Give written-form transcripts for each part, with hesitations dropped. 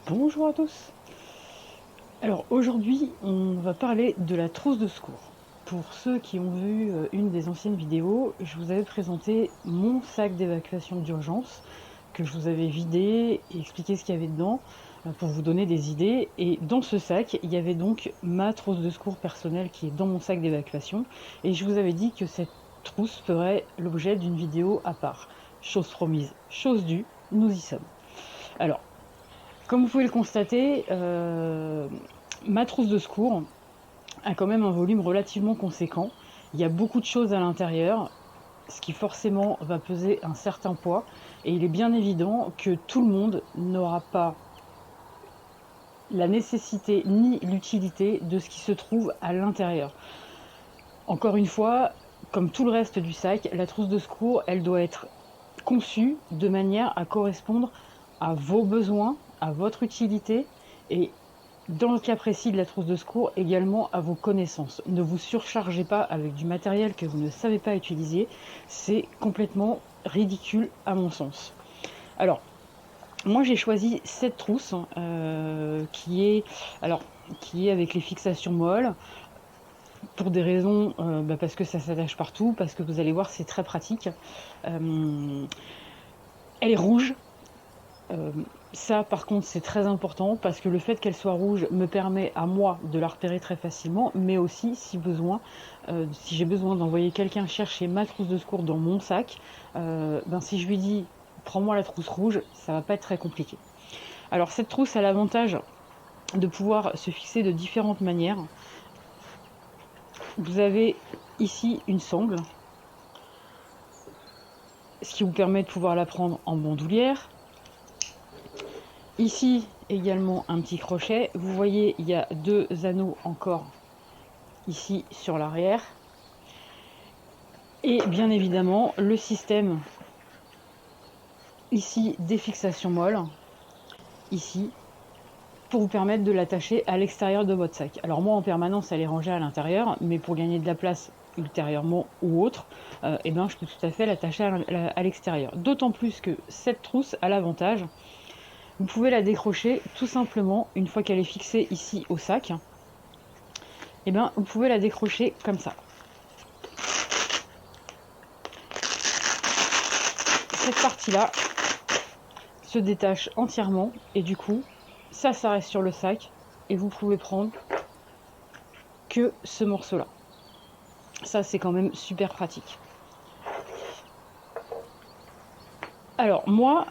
Bonjour à tous. Alors aujourd'hui, on va parler de la trousse de secours. Pour ceux qui ont vu une des anciennes vidéos, je vous avais présenté mon sac d'évacuation d'urgence que je vous avais vidé et expliqué ce qu'il y avait dedans pour vous donner des idées. Et dans ce sac, il y avait donc ma trousse de secours personnelle qui est dans mon sac d'évacuation. Et je vous avais dit que cette trousse ferait l'objet d'une vidéo à part. Chose promise, chose due, nous y sommes. Alors, comme vous pouvez le constater, ma trousse de secours a quand même un volume relativement conséquent. Il y a beaucoup de choses à l'intérieur, ce qui forcément va peser un certain poids. Et il est bien évident que tout le monde n'aura pas la nécessité ni l'utilité de ce qui se trouve à l'intérieur. Encore une fois, comme tout le reste du sac, la trousse de secours, elle doit être conçue de manière à correspondre à vos besoins, à votre utilité et, dans le cas précis de la trousse de secours, également à vos connaissances. Ne vous surchargez pas avec du matériel que vous ne savez pas utiliser, c'est complètement ridicule à mon sens. Alors, moi j'ai choisi cette trousse qui est avec les fixations molles, pour des raisons, parce que ça s'attache partout, parce que vous allez voir c'est très pratique. Elle est rouge. Ça par contre c'est très important parce que le fait qu'elle soit rouge me permet à moi de la repérer très facilement, mais aussi si besoin, si j'ai besoin d'envoyer quelqu'un chercher ma trousse de secours dans mon sac, si je lui dis prends-moi la trousse rouge, ça va pas être très compliqué. Alors cette trousse a l'avantage de pouvoir se fixer de différentes manières. Vous avez ici une sangle, ce qui vous permet de pouvoir la prendre en bandoulière. Ici également un petit crochet. Vous voyez, il y a deux anneaux encore ici sur l'arrière. Et bien évidemment, le système ici des fixations molles, ici, pour vous permettre de l'attacher à l'extérieur de votre sac. Alors moi en permanence elle est rangée à l'intérieur, mais pour gagner de la place ultérieurement ou autre, je peux tout à fait l'attacher à l'extérieur. D'autant plus que cette trousse a l'avantage, vous pouvez la décrocher tout simplement une fois qu'elle est fixée ici au sac. Vous pouvez la décrocher comme ça. Cette partie-là se détache entièrement et du coup, ça reste sur le sac et vous pouvez prendre que ce morceau-là. Ça, c'est quand même super pratique. Alors moi,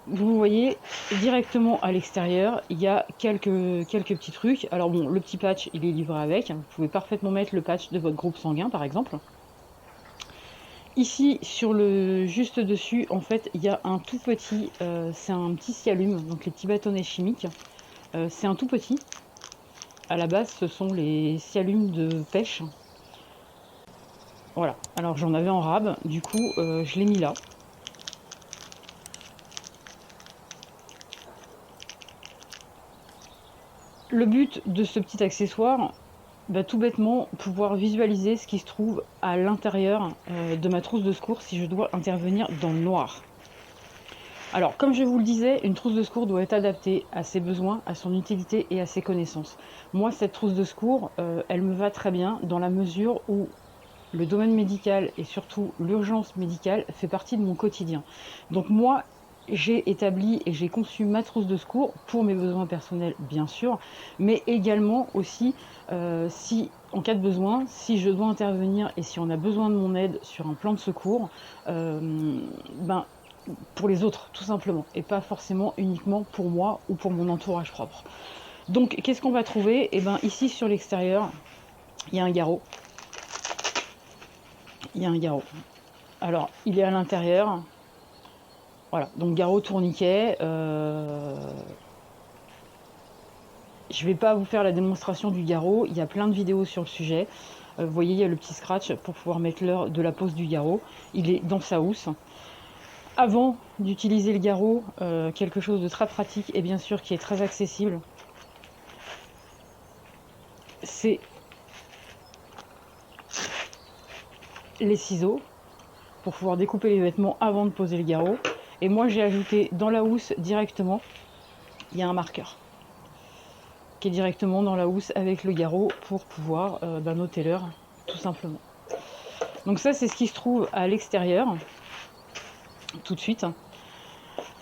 vous voyez directement à l'extérieur, il y a quelques petits trucs. Alors bon, le petit patch, il est livré avec. Vous pouvez parfaitement mettre le patch de votre groupe sanguin, par exemple. Ici, sur le juste dessus, en fait, il y a un tout petit, c'est un petit Cialume, donc les petits bâtonnets chimiques. C'est un tout petit. À la base, ce sont les Cialumes de pêche. Voilà. Alors j'en avais en rab, du coup, je l'ai mis là. Le but de ce petit accessoire, tout bêtement, pouvoir visualiser ce qui se trouve à l'intérieur de ma trousse de secours si je dois intervenir dans le noir. Alors, comme je vous le disais, une trousse de secours doit être adaptée à ses besoins, à son utilité et à ses connaissances. Moi, cette trousse de secours, elle me va très bien dans la mesure où le domaine médical et surtout l'urgence médicale fait partie de mon quotidien. Donc moi, j'ai établi et j'ai conçu ma trousse de secours pour mes besoins personnels, bien sûr, mais également aussi, si en cas de besoin, si je dois intervenir et si on a besoin de mon aide sur un plan de secours, pour les autres, tout simplement, et pas forcément uniquement pour moi ou pour mon entourage propre. Donc, qu'est-ce qu'on va trouver ? Ici, sur l'extérieur, il y a un garrot. Alors, il est à l'intérieur. Voilà, donc garrot tourniquet. Je ne vais pas vous faire la démonstration du garrot. Il y a plein de vidéos sur le sujet. Vous voyez, il y a le petit scratch pour pouvoir mettre l'heure de la pose du garrot. Il est dans sa housse. Avant d'utiliser le garrot, quelque chose de très pratique et bien sûr qui est très accessible, c'est les ciseaux pour pouvoir découper les vêtements avant de poser le garrot. Et moi j'ai ajouté dans la housse directement, il y a un marqueur. qui est directement dans la housse avec le garrot pour pouvoir ôter l'heure, tout simplement. Donc ça, c'est ce qui se trouve à l'extérieur, tout de suite.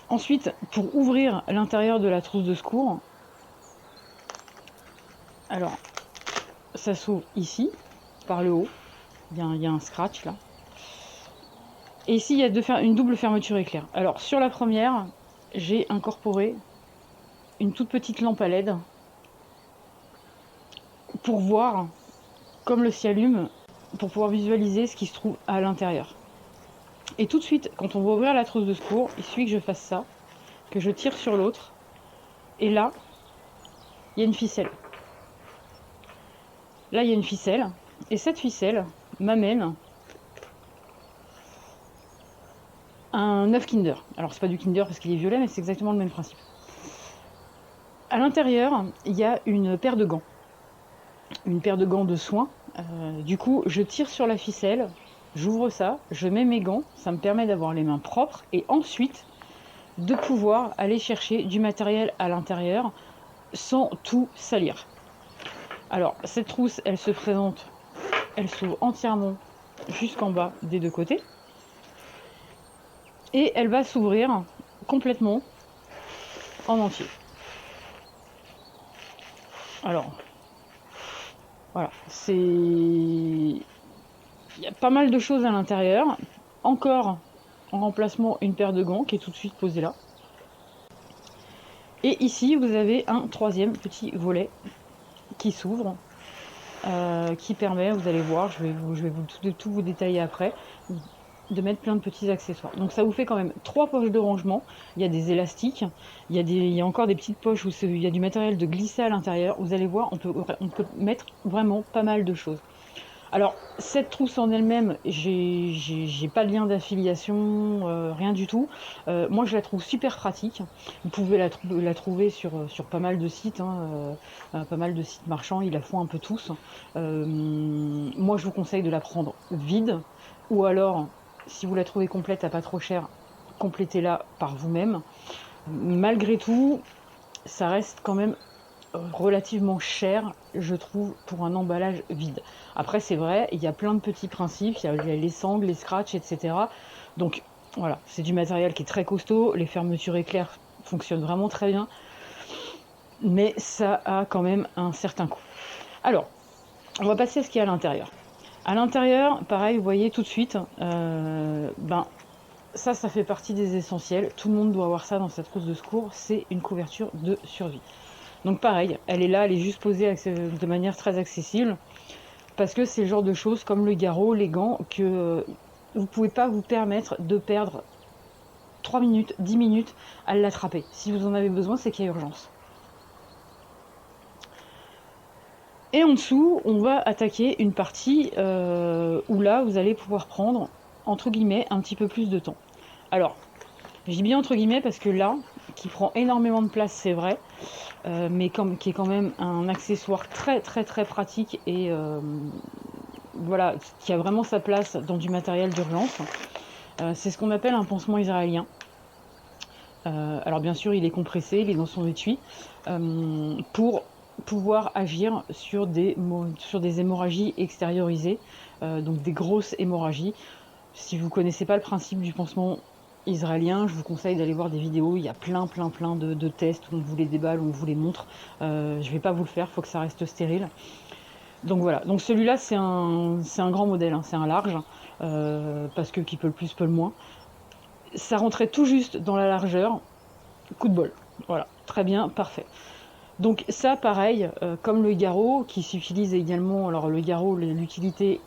Ensuite, pour ouvrir l'intérieur de la trousse de secours, alors, ça s'ouvre ici, par le haut. Il y a un scratch là. Et ici, il y a une double fermeture éclair. Alors, sur la première, j'ai incorporé une toute petite lampe à LED pour voir, comme le ciel allume, pour pouvoir visualiser ce qui se trouve à l'intérieur. Et tout de suite, quand on va ouvrir la trousse de secours, il suffit que je fasse ça, que je tire sur l'autre, et là, il y a une ficelle. Là, il y a une ficelle, et cette ficelle m'amène un œuf Kinder. Alors, c'est pas du Kinder parce qu'il est violet, mais c'est exactement le même principe. À l'intérieur, il y a une paire de gants. Une paire de gants de soins. Du coup, je tire sur la ficelle, j'ouvre ça, je mets mes gants, ça me permet d'avoir les mains propres, et ensuite, de pouvoir aller chercher du matériel à l'intérieur sans tout salir. Alors, cette trousse, elle se présente, elle s'ouvre entièrement jusqu'en bas des deux côtés. Et elle va s'ouvrir complètement en entier. Alors, voilà, il y a pas mal de choses à l'intérieur. Encore en remplacement une paire de gants qui est tout de suite posée là. Et ici, vous avez un troisième petit volet qui s'ouvre, qui permet, vous allez voir, je vais tout vous détailler après, de mettre plein de petits accessoires. Donc ça vous fait quand même 3 poches de rangement. Il y a des élastiques, il y a encore des petites poches où il y a du matériel de glisser à l'intérieur. Vous allez voir, on peut mettre vraiment pas mal de choses. Alors, cette trousse en elle-même, j'ai pas de lien d'affiliation, rien du tout. Moi, je la trouve super pratique. Vous pouvez la trouver sur pas mal de sites, pas mal de sites marchands, ils la font un peu tous. Moi, je vous conseille de la prendre vide, ou alors, si vous la trouvez complète à pas trop cher, complétez-la par vous-même. Malgré tout, ça reste quand même relativement cher, je trouve, pour un emballage vide. Après, c'est vrai, il y a plein de petits principes, il y a les sangles, les scratchs, etc. Donc, voilà, c'est du matériel qui est très costaud, les fermetures éclairs fonctionnent vraiment très bien, mais ça a quand même un certain coût. Alors, on va passer à ce qu'il y a à l'intérieur. À l'intérieur, pareil, vous voyez tout de suite, ça fait partie des essentiels. Tout le monde doit avoir ça dans sa trousse de secours, c'est une couverture de survie. Donc pareil, elle est là, elle est juste posée de manière très accessible, parce que c'est le genre de choses comme le garrot, les gants, que vous ne pouvez pas vous permettre de perdre 3 minutes, 10 minutes à l'attraper. Si vous en avez besoin, c'est qu'il y a urgence. Et en dessous, on va attaquer une partie où là, vous allez pouvoir prendre, entre guillemets, un petit peu plus de temps. Alors, je dis bien entre guillemets parce que là, qui prend énormément de place, c'est vrai, mais qui est quand même un accessoire très très très pratique et voilà, qui a vraiment sa place dans du matériel d'urgence. C'est ce qu'on appelle un pansement israélien. Alors bien sûr, il est compressé, il est dans son étui, pour pouvoir agir sur des hémorragies extériorisées, donc des grosses hémorragies. Si vous ne connaissez pas le principe du pansement israélien, je vous conseille d'aller voir des vidéos, il y a plein de tests où on vous les déballe, où on vous les montre. Je ne vais pas vous le faire, il faut que ça reste stérile. Donc voilà, donc celui-là c'est un grand modèle, c'est un large, parce que qui peut le plus peut le moins. Ça rentrait tout juste dans la largeur, coup de bol, voilà, très bien, parfait. Donc ça pareil, comme le garrot qui s'utilise également, alors le garrot, l'utilité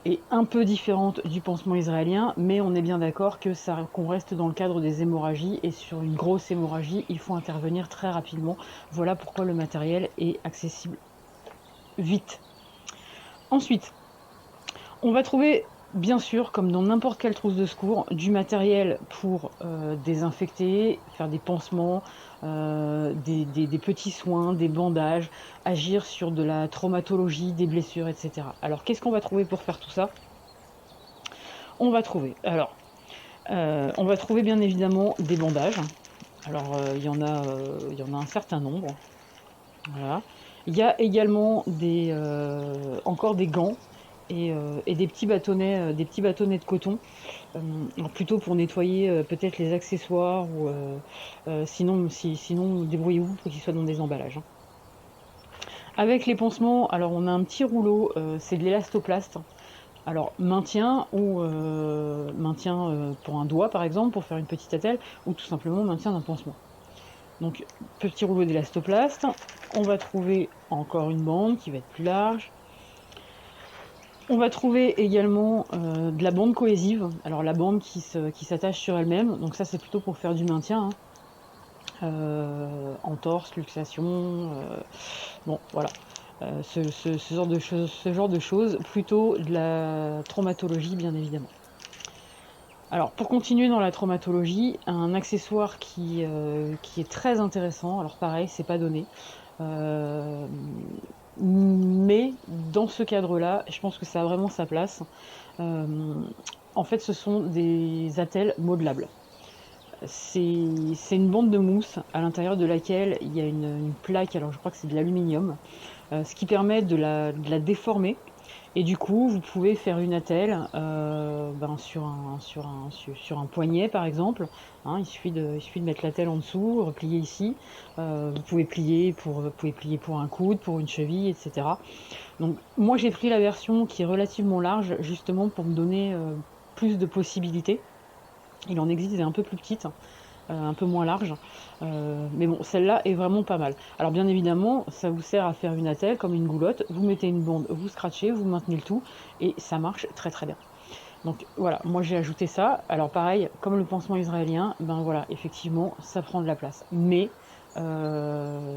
est un peu différente du pansement israélien, mais on est bien d'accord qu'on reste dans le cadre des hémorragies, et sur une grosse hémorragie, il faut intervenir très rapidement. Voilà pourquoi le matériel est accessible vite. Ensuite, on va trouver, bien sûr, comme dans n'importe quelle trousse de secours, du matériel pour désinfecter, faire des pansements, des petits soins, des bandages, agir sur de la traumatologie, des blessures, etc. Alors, qu'est-ce qu'on va trouver pour faire tout ça ? On va trouver bien évidemment des bandages. Alors, il y en a un certain nombre. Voilà. Il y a également encore des gants et des petits bâtonnets de coton, alors plutôt pour nettoyer peut-être les accessoires ou sinon débrouillez-vous pour qu'ils soient dans des emballages, hein. Avec les pansements, alors on a un petit rouleau, c'est de l'élastoplast. Alors maintien ou maintien pour un doigt par exemple, pour faire une petite attelle, ou tout simplement maintien d'un pansement. Donc petit rouleau d'élastoplast, on va trouver encore une bande qui va être plus large. On va trouver également de la bande cohésive, alors la bande qui s'attache sur elle-même, donc ça c'est plutôt pour faire du maintien, hein. Entorse, luxation, bon voilà. Ce genre de choses, plutôt de la traumatologie bien évidemment. Alors pour continuer dans la traumatologie, un accessoire qui est très intéressant, alors pareil, c'est pas donné, mais dans ce cadre-là, je pense que ça a vraiment sa place. En fait, ce sont des attelles modelables. C'est une bande de mousse à l'intérieur de laquelle il y a une plaque, alors je crois que c'est de l'aluminium, ce qui permet de la déformer. Et du coup, vous pouvez faire une attelle sur un poignet, par exemple, hein, il suffit de mettre l'attelle en dessous, replier ici. Vous pouvez plier pour un coude, pour une cheville, etc. Donc moi, j'ai pris la version qui est relativement large, justement pour me donner plus de possibilités. Il en existe des un peu plus petites, un peu moins larges. Mais bon, celle-là est vraiment pas mal. Alors bien évidemment, ça vous sert à faire une attelle comme une goulotte. Vous mettez une bande, vous scratchez, vous maintenez le tout, et ça marche très très bien. Donc voilà, moi j'ai ajouté ça. Alors pareil, comme le pansement israélien, ben voilà, effectivement, ça prend de la place. Mais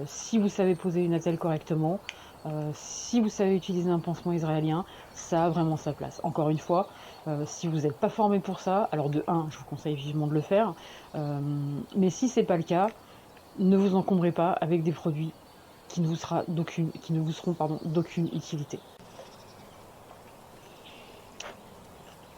si vous savez poser une attelle correctement, si vous savez utiliser un pansement israélien, ça a vraiment sa place. Encore une fois, si vous n'êtes pas formé pour ça, alors de 1, je vous conseille vivement de le faire. Mais si c'est pas le cas, ne vous encombrez pas avec des produits qui ne vous seront d'aucune utilité.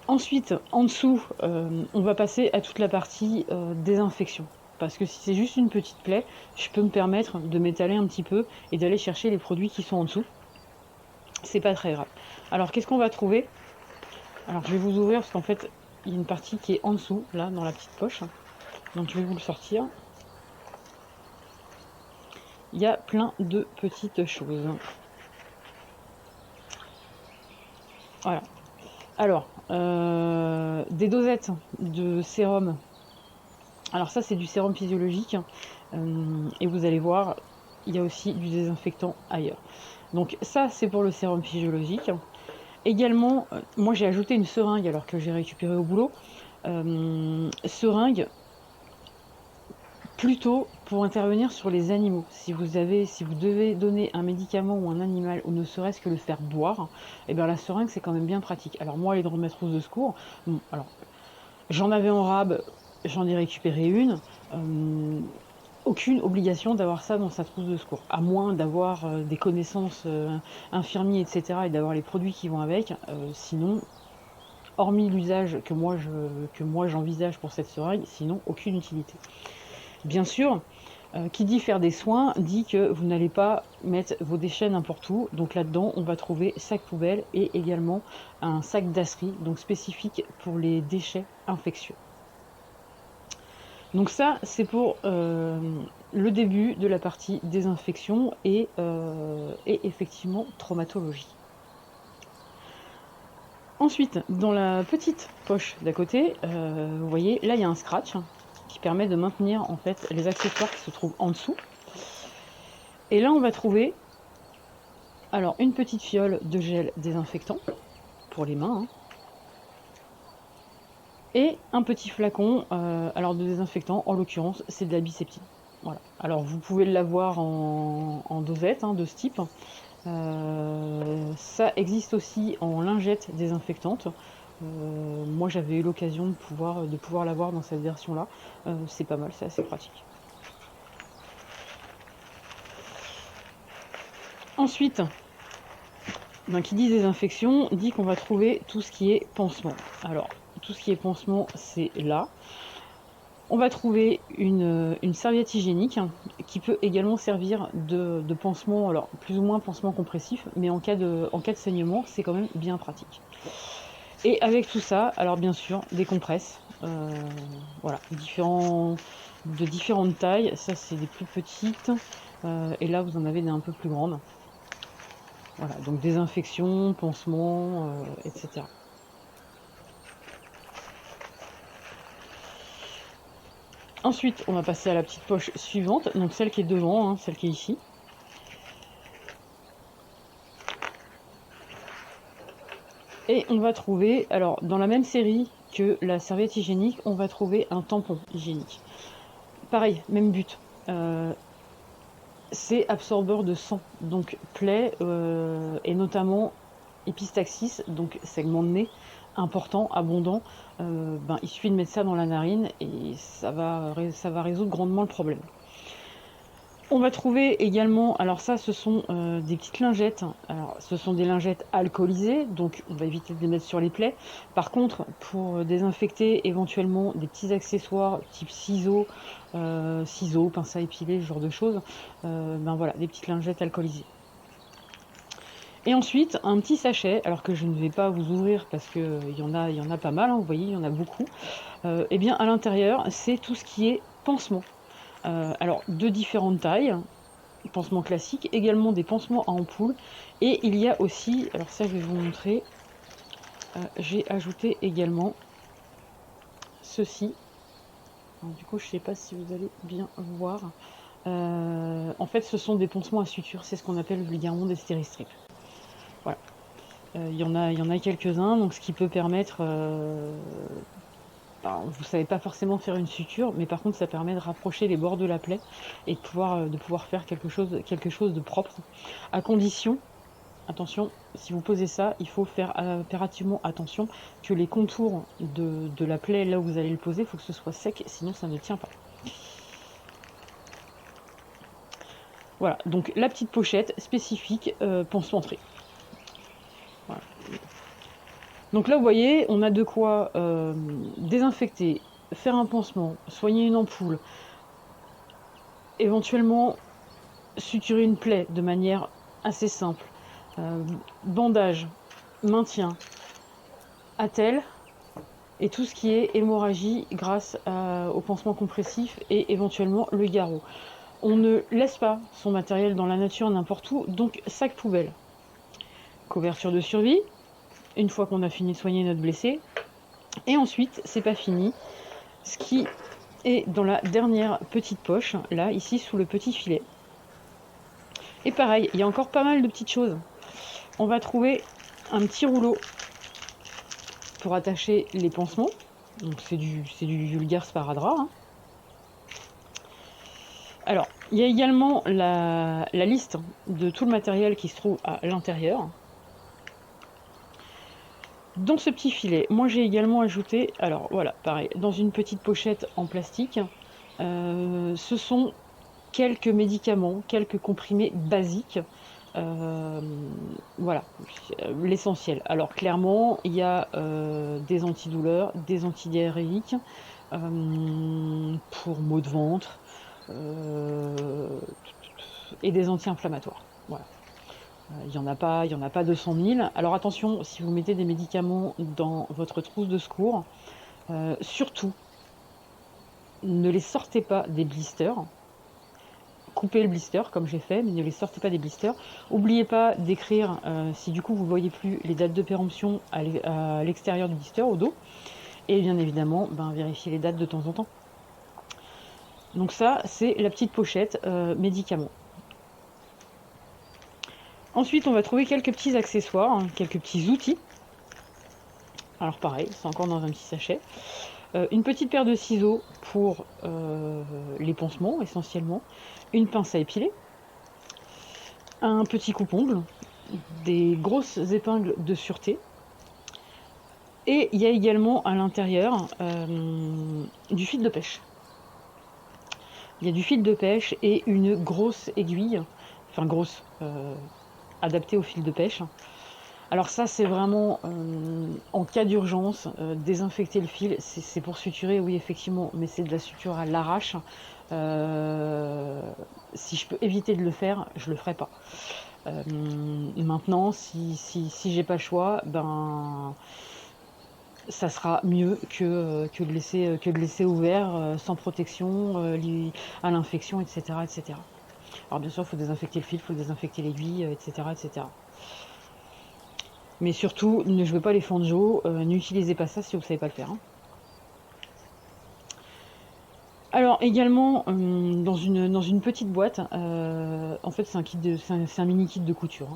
Ensuite, en dessous, on va passer à toute la partie désinfection. Parce que si c'est juste une petite plaie, je peux me permettre de m'étaler un petit peu et d'aller chercher les produits qui sont en dessous. C'est pas très grave. Alors, qu'est-ce qu'on va trouver? Alors, je vais vous ouvrir parce qu'en fait, il y a une partie qui est en dessous, là, dans la petite poche. Donc, je vais vous le sortir. Il y a plein de petites choses. Voilà. Alors, des dosettes de sérum. Alors ça, c'est du sérum physiologique. Et vous allez voir, il y a aussi du désinfectant ailleurs. Donc ça, c'est pour le sérum physiologique. Également, moi j'ai ajouté une seringue alors que j'ai récupéré au boulot. Seringue plutôt pour intervenir sur les animaux. Si vous devez donner un médicament ou un animal, ou ne serait-ce que le faire boire, et bien la seringue c'est quand même bien pratique. Alors moi, les dans ma trousse de secours, bon, alors j'en avais en rab, j'en ai récupéré une. Aucune obligation d'avoir ça dans sa trousse de secours, à moins d'avoir des connaissances infirmiers, etc., et d'avoir les produits qui vont avec. Sinon, hormis l'usage que moi j'envisage pour cette seringue, sinon aucune utilité. Bien sûr, qui dit faire des soins dit que vous n'allez pas mettre vos déchets n'importe où. Donc là-dedans, on va trouver sac poubelle et également un sac d'asserie, donc spécifique pour les déchets infectieux. Donc ça, c'est pour le début de la partie désinfection et effectivement traumatologie. Ensuite, dans la petite poche d'à côté, vous voyez, là il y a un scratch qui permet de maintenir en fait les accessoires qui se trouvent en dessous. Et là, on va trouver alors une petite fiole de gel désinfectant pour les mains, hein, et un petit flacon alors de désinfectant, en l'occurrence c'est de la biseptine. Voilà. Alors vous pouvez l'avoir en dosette, hein, de ce type. Ça existe aussi en lingette désinfectante. Moi j'avais eu l'occasion de pouvoir l'avoir dans cette version là. C'est pas mal, c'est assez pratique. Ensuite, qui dit désinfection dit qu'on va trouver tout ce qui est pansement. Alors tout ce qui est pansement, c'est là. On va trouver une serviette hygiénique qui peut également servir de pansement, alors plus ou moins pansement compressif, mais en cas de saignement, c'est quand même bien pratique. Et avec tout ça, alors bien sûr, des compresses, voilà, de différentes tailles. Ça, c'est des plus petites, et là, vous en avez des un peu plus grandes. Voilà, donc désinfection, pansement, etc. Ensuite, on va passer à la petite poche suivante, donc celle qui est devant, hein, celle qui est ici. Et on va trouver, alors dans la même série que la serviette hygiénique, on va trouver un tampon hygiénique. Pareil, même but. C'est absorbeur de sang, donc plaie, et notamment épistaxis, donc segment de nez, important, abondant. Il suffit de mettre ça dans la narine et ça va résoudre grandement le problème. On va trouver également, alors ça ce sont des petites lingettes, alors ce sont des lingettes alcoolisées, donc on va éviter de les mettre sur les plaies. Par contre, pour désinfecter éventuellement des petits accessoires type ciseaux, pince à épiler, ce genre de choses, voilà, des petites lingettes alcoolisées. Et ensuite, un petit sachet, alors que je ne vais pas vous ouvrir parce qu'il y en a pas mal, hein, vous voyez, il y en a beaucoup. Et bien à l'intérieur, c'est tout ce qui est pansement. Alors, de différentes tailles, pansements classiques, également des pansements à ampoule, et il y a aussi, alors ça je vais vous montrer, j'ai ajouté également ceci. Alors, du coup, je ne sais pas si vous allez bien voir. En fait, ce sont des pansements à suture, c'est ce qu'on appelle vulgairement des stéristrips. Voilà. Il y en a quelques-uns, donc ce qui peut permettre. Alors, vous ne savez pas forcément faire une suture, mais par contre ça permet de rapprocher les bords de la plaie et de pouvoir faire quelque chose de propre. À condition, attention, si vous posez ça, il faut faire impérativement attention que les contours de la plaie, là où vous allez le poser, il faut que ce soit sec, sinon ça ne tient pas. Voilà, donc la petite pochette spécifique pansementerie. Voilà. Donc là, vous voyez, on a de quoi désinfecter, faire un pansement, soigner une ampoule, éventuellement suturer une plaie de manière assez simple, bandage, maintien, attelle, et tout ce qui est hémorragie grâce au pansement compressif et éventuellement le garrot. On ne laisse pas son matériel dans la nature n'importe où, donc sac poubelle. Couverture de survie, une fois qu'on a fini de soigner notre blessé. Et ensuite, c'est pas fini. Ce qui est dans la dernière petite poche, là, ici, sous le petit filet. Et pareil, il y a encore pas mal de petites choses. On va trouver un petit rouleau pour attacher les pansements. Donc c'est du vulgaire sparadrap. Hein. Alors, il y a également la liste de tout le matériel qui se trouve à l'intérieur. Dans ce petit filet, moi j'ai également ajouté, alors voilà, pareil, dans une petite pochette en plastique, ce sont quelques médicaments, quelques comprimés basiques. Voilà, l'essentiel. Alors clairement, il y a des antidouleurs, des antidiarrhéiques, pour maux de ventre, et des anti-inflammatoires. Voilà. Il n'y en a pas 200 000. Alors attention, si vous mettez des médicaments dans votre trousse de secours, surtout, ne les sortez pas des blisters. Coupez le blister comme j'ai fait, mais ne les sortez pas des blisters. N'oubliez pas d'écrire, si du coup vous ne voyez plus les dates de péremption à l'extérieur du blister, au dos. Et bien évidemment, vérifiez les dates de temps en temps. Donc ça, c'est la petite pochette médicaments. Ensuite, on va trouver quelques petits accessoires, hein, quelques petits outils. Alors pareil, c'est encore dans un petit sachet. Une petite paire de ciseaux pour les pansements, essentiellement. Une pince à épiler. Un petit coupe-ongle. Des grosses épingles de sûreté. Et il y a également à l'intérieur du fil de pêche. Il y a du fil de pêche et une grosse aiguille, enfin grosse, adaptée au fil de pêche. Alors ça, c'est vraiment en cas d'urgence, désinfecter le fil, c'est pour suturer, oui, effectivement, mais c'est de la suture à l'arrache. Si je peux éviter de le faire, je le ferai pas. Maintenant, si j'ai pas le choix, ben, ça sera mieux que de laisser ouvert, sans protection, à l'infection, et cetera, et cetera. Alors bien sûr, il faut désinfecter le fil, il faut désinfecter l'aiguille, et cetera, et cetera. Mais surtout, ne jouez pas les Fanjo, n'utilisez pas ça si vous savez pas le faire, hein. Alors également, dans une petite boîte, en fait c'est un mini kit de couture,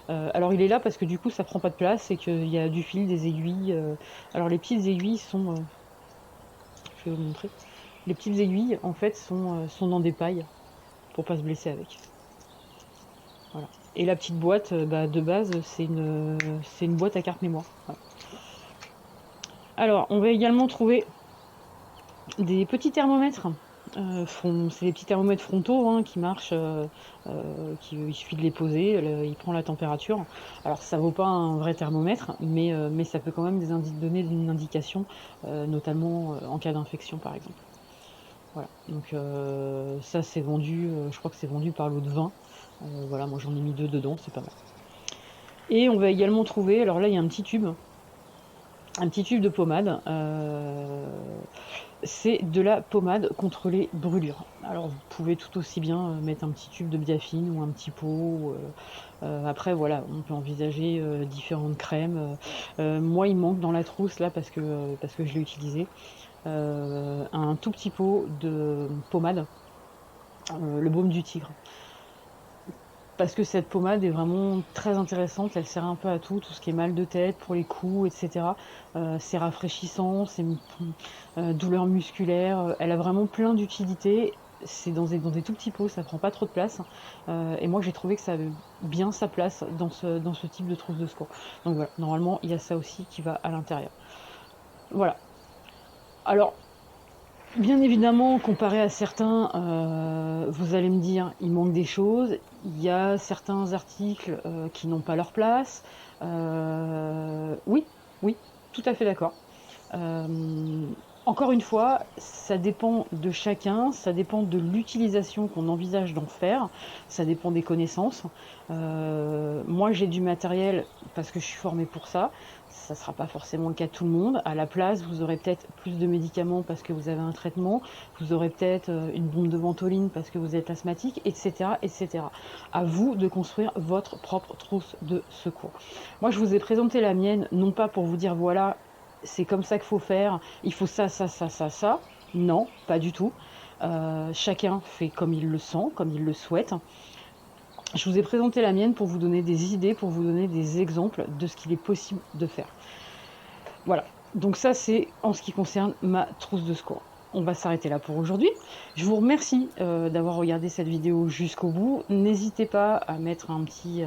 hein. Alors il est là parce que du coup ça prend pas de place et qu'il y a du fil, des aiguilles, alors les petites aiguilles sont, je vais vous montrer. Les petites aiguilles en fait sont dans des pailles pour pas se blesser avec. Voilà. Et la petite boîte, bah, de base, c'est une boîte à carte mémoire. Voilà. Alors, on va également trouver des petits thermomètres. C'est des petits thermomètres frontaux, hein, qui marchent, il suffit de les poser, il prend la température. Alors ça vaut pas un vrai thermomètre, mais ça peut quand même donner une indication, notamment en cas d'infection par exemple. Voilà, donc ça c'est vendu, je crois que c'est vendu par lot de 20. Voilà, moi j'en ai mis 2 dedans, c'est pas mal. Et on va également trouver, alors là il y a un petit tube de pommade. C'est de la pommade contre les brûlures. Alors vous pouvez tout aussi bien mettre un petit tube de biafine ou un petit pot. Après voilà, on peut envisager différentes crèmes. Moi il manque dans la trousse là parce que je l'ai utilisé. Un tout petit pot de pommade, le baume du tigre. Parce que cette pommade est vraiment très intéressante, elle sert un peu à tout ce qui est mal de tête, pour les coups, etc. C'est rafraîchissant, c'est douleurs musculaires, elle a vraiment plein d'utilités. C'est dans des tout petits pots, ça prend pas trop de place. Et moi j'ai trouvé que ça avait bien sa place dans ce type de trousse de secours. Donc voilà, normalement il y a ça aussi qui va à l'intérieur. Voilà. Alors, bien évidemment, comparé à certains, vous allez me dire, il manque des choses. Il y a certains articles qui n'ont pas leur place. Oui, oui, tout à fait d'accord. Encore une fois, ça dépend de chacun, ça dépend de l'utilisation qu'on envisage d'en faire, ça dépend des connaissances. Moi, j'ai du matériel parce que je suis formée pour ça. Ça ne sera pas forcément le cas de tout le monde. À la place, vous aurez peut-être plus de médicaments parce que vous avez un traitement, vous aurez peut-être une bombe de ventoline parce que vous êtes asthmatique, etc., etc. À vous de construire votre propre trousse de secours. Moi, je vous ai présenté la mienne, non pas pour vous dire voilà, c'est comme ça qu'il faut faire, il faut ça, ça, ça, ça, ça. Non, pas du tout. Chacun fait comme il le sent, comme il le souhaite. Je vous ai présenté la mienne pour vous donner des idées, pour vous donner des exemples de ce qu'il est possible de faire. Voilà, donc ça c'est en ce qui concerne ma trousse de secours. On va s'arrêter là pour aujourd'hui. Je vous remercie d'avoir regardé cette vidéo jusqu'au bout. N'hésitez pas à mettre un petit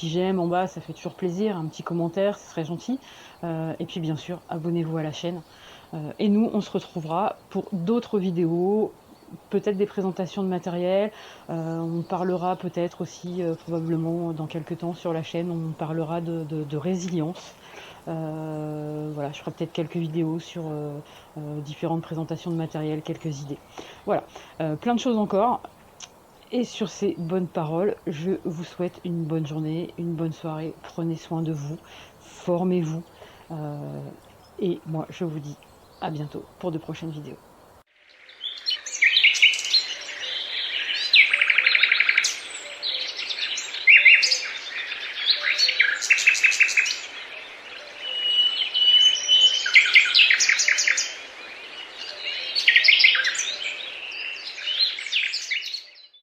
j'aime en bas, ça fait toujours plaisir, un petit commentaire, ce serait gentil. Et puis bien sûr, abonnez-vous à la chaîne. Et nous, on se retrouvera pour d'autres vidéos, peut-être des présentations de matériel. On parlera peut-être aussi, probablement dans quelques temps sur la chaîne, on parlera de résilience. Voilà, je ferai peut-être quelques vidéos sur différentes présentations de matériel, quelques idées. Voilà, plein de choses encore. Et sur ces bonnes paroles, je vous souhaite une bonne journée, une bonne soirée. Prenez soin de vous, formez-vous. Et moi, je vous dis à bientôt pour de prochaines vidéos.